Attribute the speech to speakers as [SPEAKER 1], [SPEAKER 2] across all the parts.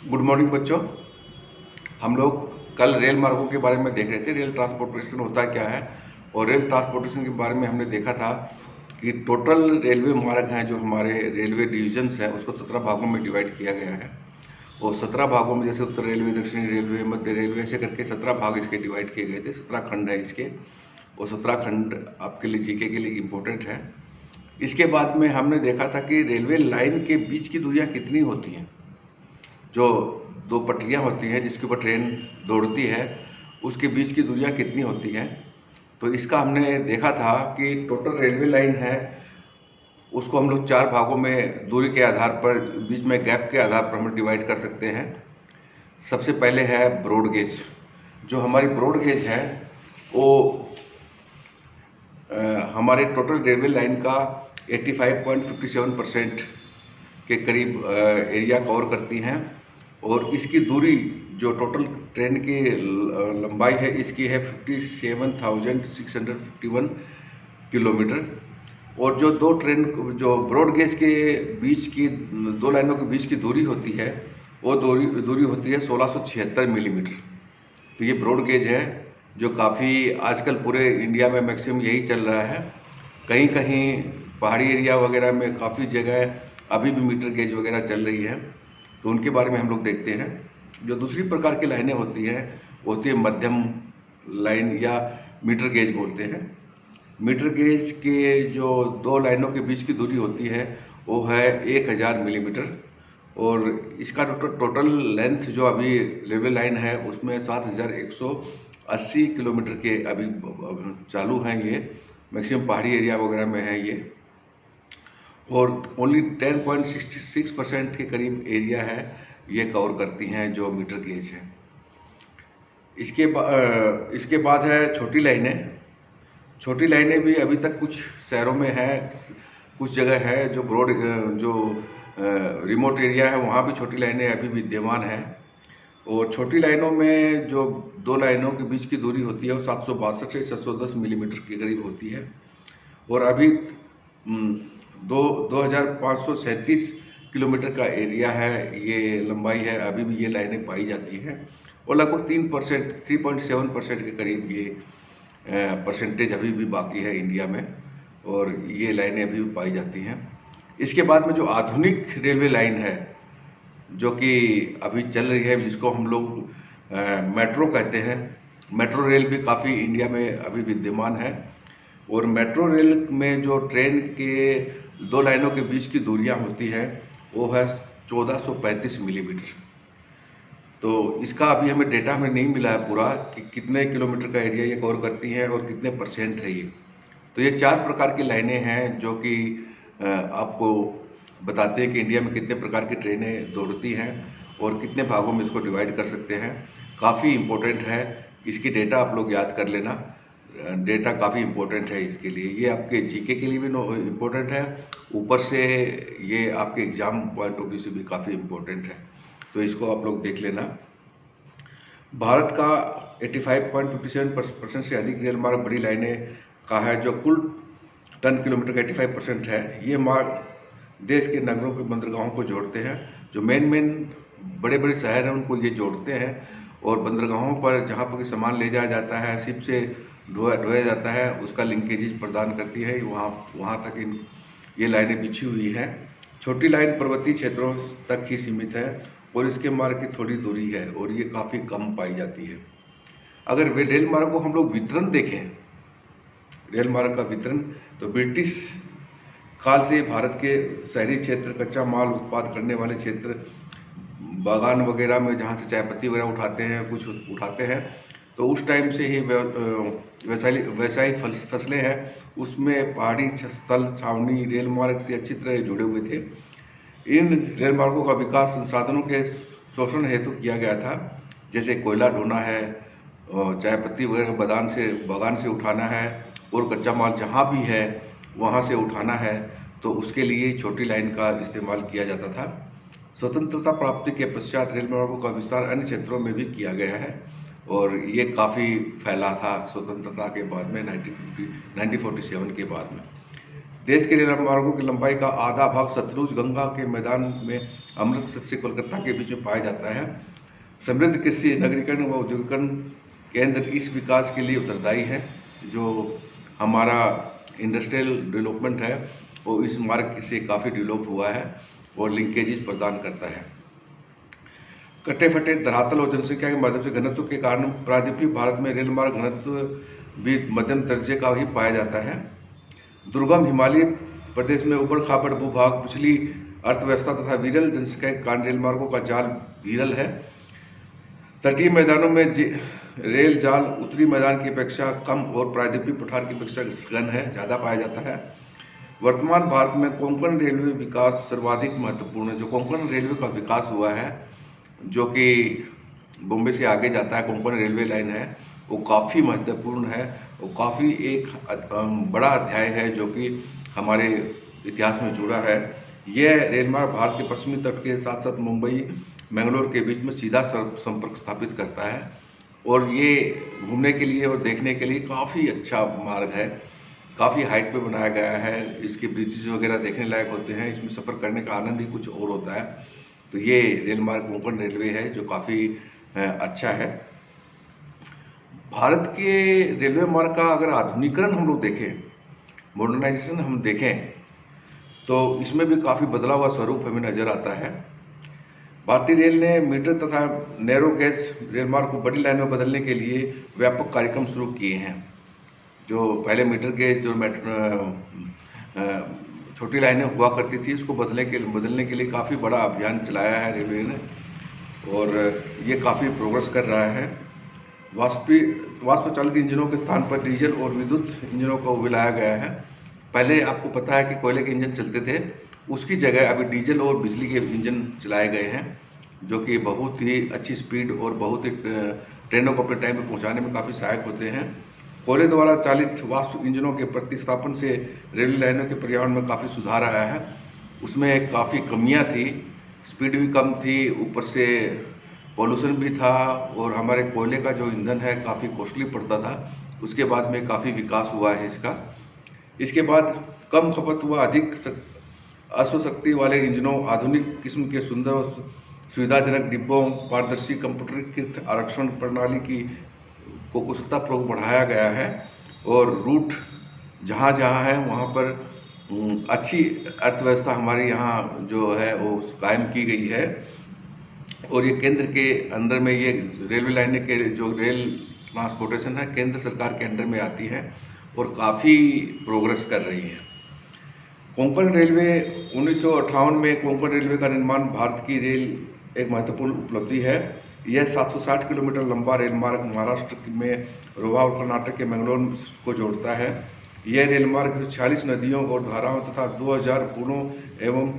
[SPEAKER 1] Good morning बच्चों। हम लोग कल रेल मार्गों के बारे में देख रहे थे, रेल ट्रांसपोर्टेशन होता क्या है। और रेल ट्रांसपोर्टेशन के बारे में हमने देखा था कि टोटल रेलवे मार्ग हैं जो हमारे रेलवे डिविजन्स हैं उसको 17 भागों में डिवाइड किया गया है। और 17 भागों में जैसे उत्तर रेलवे, दक्षिणी रेलवे, मध्य रेलवे, ऐसे करके 17 भाग इसके डिवाइड किए गए थे। 17 खंड है इसके, और 17 खंड आपके लिए जीके के लिए इम्पोर्टेंट है। इसके बाद में हमने देखा था कि रेलवे लाइन के बीच की दूरियाँ कितनी होती हैं। जो दो पटरियां होती हैं जिसके ऊपर ट्रेन दौड़ती है, उसके बीच की दूरियां कितनी होती हैं। तो इसका हमने देखा था कि टोटल रेलवे लाइन है उसको हम लोग 4 भागों में दूरी के आधार पर, बीच में गैप के आधार पर हम डिवाइड कर सकते हैं। सबसे पहले है ब्रॉड गेज। जो हमारी ब्रॉड गेज है वो हमारे टोटल रेलवे लाइन का 85.57% के करीब एरिया कवर करती हैं। और इसकी दूरी जो टोटल ट्रेन की लंबाई है इसकी है 57,651 किलोमीटर। और जो जो ब्रॉड गेज के बीच की दो लाइनों के बीच की दूरी होती है वो दूरी होती है 1676 मिलीमीटर। तो ये ब्रॉड गेज है जो काफ़ी आजकल पूरे इंडिया में मैक्सिमम यही चल रहा है। कहीं कहीं पहाड़ी एरिया वगैरह में काफ़ी जगह अभी भी मीटर गेज वगैरह चल रही है, तो उनके बारे में हम लोग देखते हैं। जो दूसरी प्रकार की लाइनें होती है मध्यम लाइन या मीटर गेज बोलते हैं। मीटर गेज के जो दो लाइनों के बीच की दूरी होती है वो है 1000 मिलीमीटर। और इसका टोटल लेंथ जो अभी रेलवे लाइन है उसमें 7180 किलोमीटर के अभी चालू हैं। ये मैक्सिमम पहाड़ी एरिया वगैरह में है ये। और ओनली 10.66% के करीब एरिया है ये कवर करती हैं जो मीटर गेज है। इसके बाद है छोटी लाइनें। छोटी लाइनें भी अभी तक कुछ शहरों में है, कुछ जगह है जो रिमोट एरिया है वहाँ भी छोटी लाइनें अभी विद्यमान हैं। और छोटी लाइनों में जो दो लाइनों के बीच की दूरी होती है वो 762 से 710 मिलीमीटर के करीब होती है। और अभी 2537 किलोमीटर का एरिया है, ये लंबाई है, अभी भी ये लाइनें पाई जाती हैं। और लगभग 3.7% के करीब ये परसेंटेज अभी भी बाकी है इंडिया में, और ये लाइनें अभी भी पाई जाती हैं। इसके बाद में जो आधुनिक रेलवे लाइन है जो कि अभी चल रही है, जिसको हम लोग मेट्रो कहते हैं। मेट्रो रेल भी काफ़ी इंडिया में अभी विद्यमान है। और मेट्रो रेल में जो ट्रेन के दो लाइनों के बीच की दूरियां होती है वो है 1435 मिलीमीटर। तो इसका अभी हमें डेटा हमें नहीं मिला है पूरा कि कितने किलोमीटर का एरिया ये कवर करती हैं और कितने परसेंट है ये। तो ये 4 प्रकार की लाइनें हैं जो कि आपको बताते हैं कि इंडिया में कितने प्रकार की ट्रेनें दौड़ती हैं और कितने भागों में इसको डिवाइड कर सकते हैं। काफ़ी इम्पोर्टेंट है, इसकी डेटा आप लोग याद कर लेना। डेटा काफ़ी इम्पोर्टेंट है इसके लिए, ये आपके जीके के लिए भी इम्पोर्टेंट है, ऊपर से ये आपके एग्ज़ाम पॉइंट ऑफ व्यू से भी काफ़ी इम्पोर्टेंट है। तो इसको आप लोग देख लेना। भारत का 85.57% से अधिक रेल मार्ग बड़ी लाइनें का है, जो कुल टन किलोमीटर का 85% है। ये मार्ग देश के नगरों के बंदरगाहों को जोड़ते हैं। जो मेन बड़े बड़े शहर हैं उनको ये जोड़ते हैं। और बंदरगाहों पर जहाँ पर सामान ले जाया जाता है, शिप से ढोया जाता है, उसका लिंकेजेज प्रदान करती है। वहाँ तक ये लाइनें बिछी हुई हैं। छोटी लाइन पर्वतीय क्षेत्रों तक ही सीमित है और इसके मार्ग की थोड़ी दूरी है और ये काफ़ी कम पाई जाती है। अगर वे रेल मार्ग को हम लोग वितरण देखें, रेल मार्ग का वितरण, तो ब्रिटिश काल से भारत के शहरी क्षेत्र, कच्चा माल उत्पाद करने वाले क्षेत्र, बागान वगैरह में जहाँ से चाय पत्ती वगैरह उठाते हैं, कुछ उठाते हैं, तो उस टाइम से ही व्यवसायिक फसलें हैं उसमें पहाड़ी स्थल छावनी रेल मार्ग से अच्छी तरह जुड़े हुए थे। इन रेल मार्गों का विकास संसाधनों के शोषण हेतु किया गया था, जैसे कोयला ढोना है, चाय पत्ती वगैरह बागान से उठाना है, और कच्चा माल जहाँ भी है वहाँ से उठाना है, तो उसके लिए छोटी लाइन का इस्तेमाल किया जाता था। स्वतंत्रता प्राप्ति के पश्चात रेल मार्गों का विस्तार अन्य क्षेत्रों में भी किया गया है और ये काफ़ी फैला था स्वतंत्रता के बाद में 1947 के बाद में। देश के रेल मार्गों की लंबाई का आधा भाग सतलुज गंगा के मैदान में अमृतसर से कोलकाता के बीच में पाया जाता है। समृद्ध कृषि, नगरीकरण व औद्योगिकरण केंद्र इस विकास के लिए उत्तरदायी है। जो हमारा इंडस्ट्रियल डेवलपमेंट है वो इस मार्ग से काफ़ी डेवलप हुआ है और लिंकेजेस प्रदान करता है। कटे फटे धरातल और जनसंख्या के माध्यम से घनत्व के कारण प्रायद्वीपीय भारत में रेल मार्ग घनत्व भी मध्यम दर्जे का ही पाया जाता है। दुर्गम हिमालय प्रदेश में उबड़ खाबड़ भूभाग, पिछली अर्थव्यवस्था तथा विरल जनसंख्या के कारण रेल मार्गों का जाल विरल है। तटीय मैदानों में रेल जाल उत्तरी मैदान की अपेक्षा कम और प्रायद्वीपीय पठार की अपेक्षा घन है, ज़्यादा पाया जाता है। वर्तमान भारत में कोंकण रेलवे विकास सर्वाधिक महत्वपूर्ण है। जो कोंकण रेलवे का विकास हुआ है, जो कि बॉम्बे से आगे जाता है, कोंकण रेलवे लाइन है, वो काफ़ी महत्वपूर्ण है। वो काफ़ी एक बड़ा अध्याय है जो कि हमारे इतिहास में जुड़ा है। यह रेल मार्ग भारत के पश्चिमी तट के साथ साथ मुंबई, मैंगलोर के बीच में सीधा संपर्क स्थापित करता है और ये घूमने के लिए और देखने के लिए काफ़ी अच्छा मार्ग है। काफ़ी हाइट पे बनाया गया है। इसके ब्रिजेस वगैरह देखने लायक होते हैं। इसमें सफ़र करने का आनंद ही कुछ और होता है। तो ये रेल मार्ग कोंकण रेलवे है जो काफ़ी अच्छा है। भारत के रेलवे मार्ग का अगर आधुनिकीकरण हम लोग देखें, मॉडर्नाइजेशन हम देखें, तो इसमें भी काफ़ी बदला हुआ स्वरूप हमें नज़र आता है। भारतीय रेल ने मीटर तथा नैरो गेज रेल मार्ग को बड़ी लाइन में बदलने के लिए व्यापक कार्यक्रम शुरू किए हैं। जो पहले मीटर गेज जो छोटी लाइनें हुआ करती थी, उसको बदलने के लिए काफ़ी बड़ा अभियान चलाया है रेलवे ने और ये काफ़ी प्रोग्रेस कर रहा है। वाष्प चालित इंजनों के स्थान पर डीजल और विद्युत इंजनों को भी लाया गया है। पहले आपको पता है कि कोयले के इंजन चलते थे, उसकी जगह अभी डीजल और बिजली के इंजन चलाए गए हैं, जो कि बहुत ही अच्छी स्पीड और बहुत ही ट्रेनों को अपने टाइम पर पहुंचाने में काफ़ी सहायक होते हैं। कोयले द्वारा चालित वाष्प इंजनों के प्रतिस्थापन से रेलवे लाइनों के पर्यावरण में काफ़ी सुधार आया है। उसमें काफ़ी कमियां थी, स्पीड भी कम थी, ऊपर से पॉल्यूशन भी था और हमारे कोयले का जो ईंधन है काफ़ी कॉस्टली पड़ता था। उसके बाद में काफ़ी विकास हुआ है इसका। इसके बाद कम खपत हुआ, अधिक अश्वशक्ति वाले इंजनों, आधुनिक किस्म के सुंदर और सुविधाजनक डिब्बों, पारदर्शी कंप्यूटरीकृत आरक्षण प्रणाली को कुशलतापूर्वक बढ़ाया गया है और रूट जहाँ जहाँ है वहाँ पर अच्छी अर्थव्यवस्था हमारे यहाँ जो है वो कायम की गई है। और ये केंद्र के अंदर में ये रेलवे लाइनें के जो रेल ट्रांसपोर्टेशन है केंद्र सरकार के अंडर में आती है और काफ़ी प्रोग्रेस कर रही है। कोंकण रेलवे 1958 में कोंकण रेलवे का निर्माण भारत की रेल एक महत्वपूर्ण उपलब्धि है। यह 760 किलोमीटर लंबा रेल मार्ग महाराष्ट्र में रोहा और कर्नाटक के मैंगलोर को जोड़ता है। यह रेल मार्ग 46 नदियों और धाराओं तथा 2000 पुलों एवं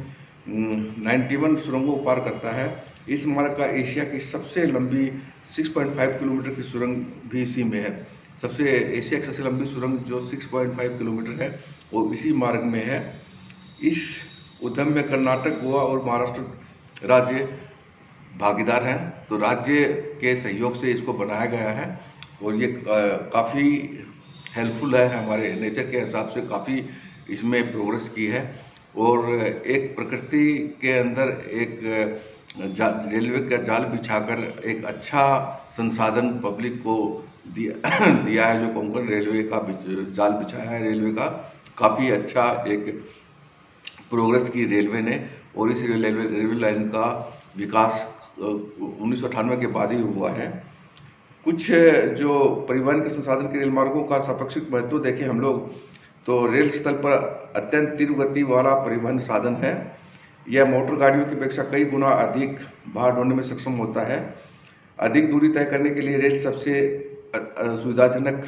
[SPEAKER 1] 91 सुरंगों को पार करता है। इस मार्ग का एशिया की सबसे लंबी 6.5 किलोमीटर की सुरंग भी इसी में है। एशिया की सबसे लंबी सुरंग जो 6.5 किलोमीटर है वो इसी मार्ग में है। इस उद्यम में कर्नाटक, गोवा और महाराष्ट्र राज्य भागीदार हैं। तो राज्य के सहयोग से इसको बनाया गया है और ये काफ़ी हेल्पफुल है। हमारे नेचर के हिसाब से काफ़ी इसमें प्रोग्रेस की है और एक प्रकृति के अंदर एक रेलवे का जाल बिछाकर एक अच्छा संसाधन पब्लिक को दिया है। जो कोंकण रेलवे का जाल बिछाया है रेलवे का, काफ़ी अच्छा एक प्रोग्रेस की रेलवे ने। और इस रेलवे लाइन का विकास 1998 के बाद ही हुआ है। कुछ जो परिवहन के संसाधन के रेल मार्गों का सापेक्षिक महत्व देखें हम लोग, तो रेल स्थल पर अत्यंत तीव्र गति वाला परिवहन साधन है। यह मोटर गाड़ियों की अपेक्षा कई गुना अधिक भार ढोने में सक्षम होता है। अधिक दूरी तय करने के लिए रेल सबसे सुविधाजनक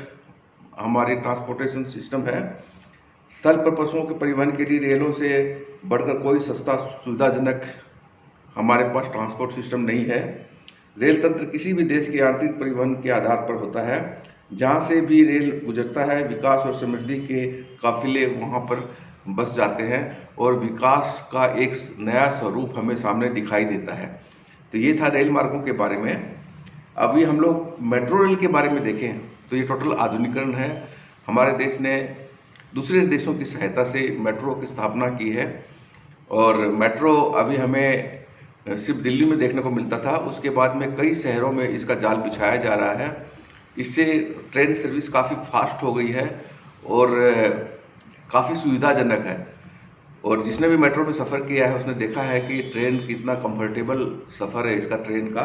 [SPEAKER 1] हमारी ट्रांसपोर्टेशन सिस्टम है। स्थल पर पशुओं के परिवहन के लिए रेलों से बढ़कर कोई सस्ता सुविधाजनक हमारे पास ट्रांसपोर्ट सिस्टम नहीं है। रेल तंत्र किसी भी देश के आंतरिक परिवहन के आधार पर होता है। जहाँ से भी रेल गुजरता है, विकास और समृद्धि के काफिले वहाँ पर बस जाते हैं और विकास का एक नया स्वरूप हमें सामने दिखाई देता है। तो ये था रेल मार्गों के बारे में। अभी हम लोग मेट्रो रेल के बारे में देखें तो ये टोटल आधुनिकीकरण है। हमारे देश ने दूसरे देशों की सहायता से मेट्रो की स्थापना की है। और मेट्रो अभी हमें सिर्फ दिल्ली में देखने को मिलता था, उसके बाद में कई शहरों में इसका जाल बिछाया जा रहा है। इससे ट्रेन सर्विस काफ़ी फास्ट हो गई है और काफ़ी सुविधाजनक है। और जिसने भी मेट्रो में सफ़र किया है उसने देखा है कि ट्रेन कितना कंफर्टेबल सफ़र है इसका ट्रेन का।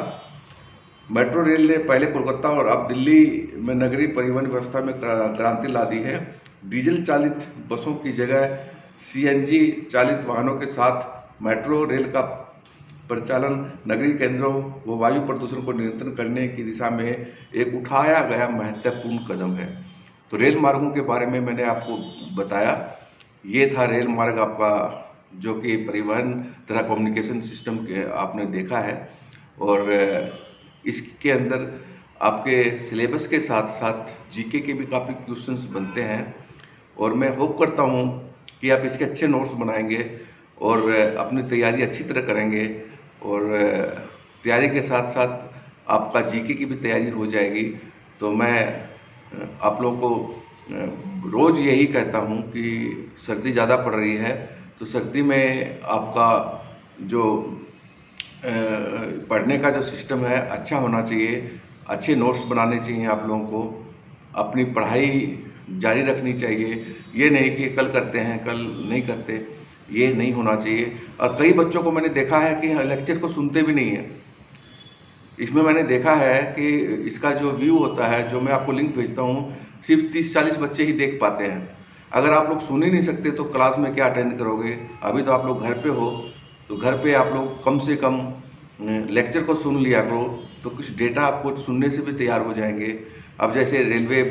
[SPEAKER 1] मेट्रो रेल ने पहले कोलकाता और अब दिल्ली में नगरीय परिवहन व्यवस्था में क्रांति ला दी है। डीजल चालित बसों की जगह सीएनजी चालित वाहनों के साथ मेट्रो रेल का परिचालन नगरीय केंद्रों व वायु प्रदूषण को नियंत्रण करने की दिशा में एक उठाया गया महत्वपूर्ण कदम है। तो रेल मार्गों के बारे में मैंने आपको बताया। ये था रेल मार्ग आपका, जो कि परिवहन तथा कम्युनिकेशन सिस्टम के आपने देखा है। और इसके अंदर आपके सिलेबस के साथ साथ जीके के भी काफ़ी क्वेश्चंस बनते हैं। और मैं होप करता हूँ कि आप इसके अच्छे नोट्स बनाएंगे और अपनी तैयारी अच्छी तरह करेंगे। और तैयारी के साथ साथ आपका जीके की भी तैयारी हो जाएगी। तो मैं आप लोगों को रोज़ यही कहता हूँ कि सर्दी ज़्यादा पड़ रही है, तो सर्दी में आपका जो पढ़ने का जो सिस्टम है अच्छा होना चाहिए। अच्छे नोट्स बनाने चाहिए आप लोगों को, अपनी पढ़ाई जारी रखनी चाहिए। ये नहीं कि कल करते हैं कल नहीं करते, ये नहीं होना चाहिए। और कई बच्चों को मैंने देखा है कि लेक्चर को सुनते भी नहीं है। इसमें मैंने देखा है कि इसका जो व्यू होता है, जो मैं आपको लिंक भेजता हूँ, सिर्फ 30-40 बच्चे ही देख पाते हैं। अगर आप लोग सुन ही नहीं सकते तो क्लास में क्या अटेंड करोगे। अभी तो आप लोग घर पे हो, तो घर पे आप लोग कम से कम लेक्चर को सुन लिया करो, तो कुछ डेटा आपको सुनने से भी तैयार हो जाएंगे। अब जैसे रेलवे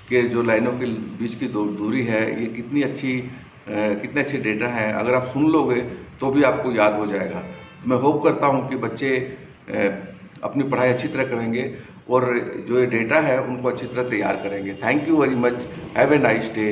[SPEAKER 1] के जो लाइनों के बीच की दूरी है, ये कितने अच्छे डेटा हैं, अगर आप सुन लोगे तो भी आपको याद हो जाएगा। तो मैं होप करता हूँ कि बच्चे अपनी पढ़ाई अच्छी तरह करेंगे और जो ये डेटा है उनको अच्छी तरह तैयार करेंगे। Thank you very much, have a nice day.